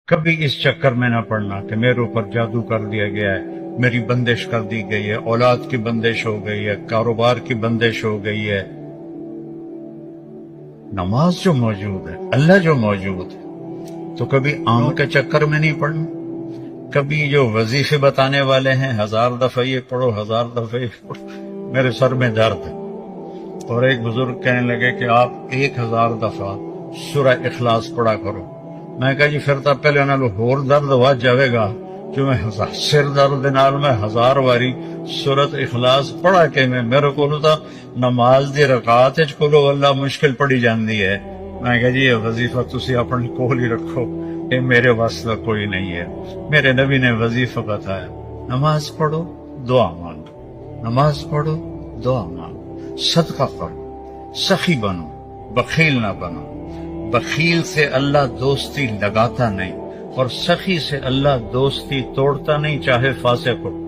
کبھی اس چکر میں نہ پڑنا کہ میرے اوپر جادو کر دیا گیا ہے، میری بندش کر دی گئی ہے، اولاد کی بندش ہو گئی ہے، کاروبار کی بندش ہو گئی ہے۔ نماز جو موجود ہے، اللہ جو موجود ہے، تو کبھی آم کے چکر میں نہیں پڑنا۔ کبھی جو وظیفے بتانے والے ہیں 1000 دفعہ یہ پڑھو، 1000 دفعہ یہ پڑھو، میرے سر میں درد ہے۔ اور ایک بزرگ کہنے لگے کہ آپ 1000 دفعہ سورہ اخلاص پڑھا کرو۔ میں کہا جی پھر تو پہلے نالوں ہور درد ود جاوے گا جو میں سر درد نال میں 1000 واری سورۃ اخلاص پڑھا کے میرے کو تو نماز دی رکعت وچ قل ہو اللہ مشکل پڑی جاندی ہے۔ میں کہا جی یہ وظیفہ تسی اپنے کول ہی رکھو، یہ میرے واسطہ کوئی نہیں ہے۔ میرے نبی نے وظیفہ بتایا، نماز پڑھو دعا مانگو، نماز پڑھو دعا مانگو، صدقہ کرو، سخی بنو، بخیل نہ بنو۔ بخیل سے اللہ دوستی لگاتا نہیں، اور سخی سے اللہ دوستی توڑتا نہیں، چاہے فاسق ہو۔